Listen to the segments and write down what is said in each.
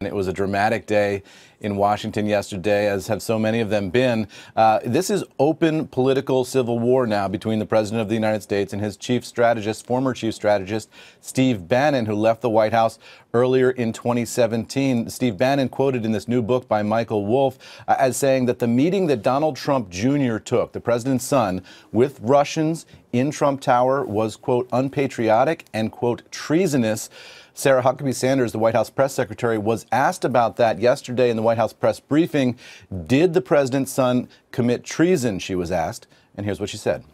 It was a dramatic day in Washington yesterday, as have so many of them been. This is open political civil war now between the President of the United States and his chief strategist, former chief strategist, Steve Bannon, who left the White House earlier in 2017. Steve Bannon quoted in this new book by Michael Wolff as saying that the meeting that Donald Trump Jr. took, the president's son, with Russians in Trump Tower was, quote, unpatriotic and, quote, treasonous. Sarah Huckabee Sanders, the White House press secretary, was asked about that yesterday in the White House press briefing. Did the president's son commit treason, she was asked, and here's what she said.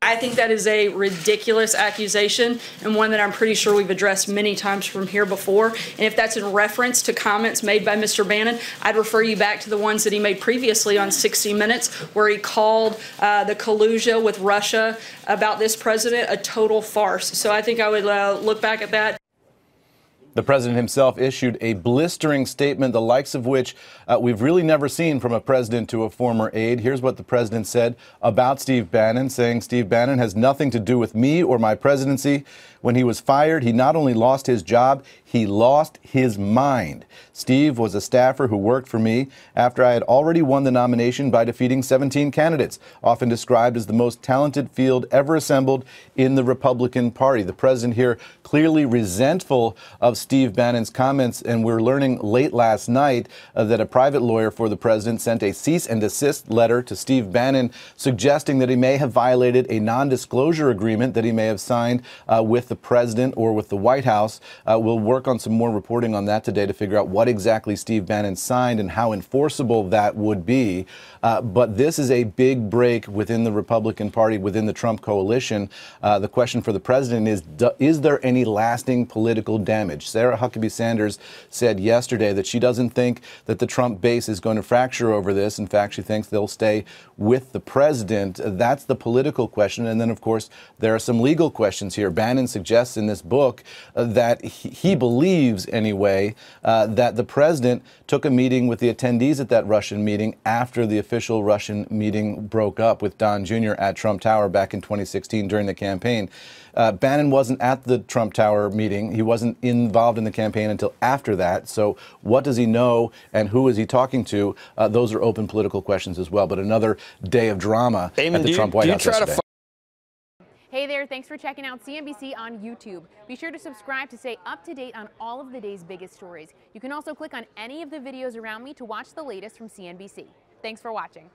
I think that is a ridiculous accusation, and one that I'm pretty sure we've addressed many times from here before. And if that's in reference to comments made by Mr. Bannon, I'd refer you back to the ones that he made previously on 60 Minutes, where he called the collusion with Russia about this president a total farce. So I think I would look back at that. The president himself issued a blistering statement, the likes of which we've really never seen from a president to a former aide. Here's what the president said about Steve Bannon, saying Steve Bannon has nothing to do with me or my presidency. When he was fired, he not only lost his job, he lost his mind. Steve was a staffer who worked for me after I had already won the nomination by defeating 17 candidates, often described as the most talented field ever assembled in the Republican Party. The president here clearly resentful of Steve Bannon's comments, and we're learning late last night that a private lawyer for the president sent a cease and desist letter to Steve Bannon suggesting that he may have violated a non-disclosure agreement that he may have signed with the president or with the White House. We'll work on some more reporting on that today to figure out what exactly Steve Bannon signed and how enforceable that would be. But this is a big break within the Republican Party, within the Trump coalition. The question for the president is there any lasting political damage? Sarah Huckabee Sanders said yesterday that she doesn't think that the Trump base is going to fracture over this. In fact, she thinks they'll stay with the president. That's the political question. And then, of course, there are some legal questions here. Bannon suggests in this book that he believes, anyway, that the president took a meeting with the attendees at that Russian meeting after the official Russian meeting broke up with Don Jr. at Trump Tower back in 2016 during the campaign. Bannon wasn't at the Trump Tower meeting. He wasn't involved in the campaign until after that. So what does he know and who is he talking to? Those are open political questions as well. But another day of drama Eamon, at the Trump White House yesterday. Hey there, thanks for checking out CNBC on YouTube. Be sure to subscribe to stay up to date on all of the day's biggest stories. You can also click on any of the videos around me to watch the latest from CNBC. Thanks for watching.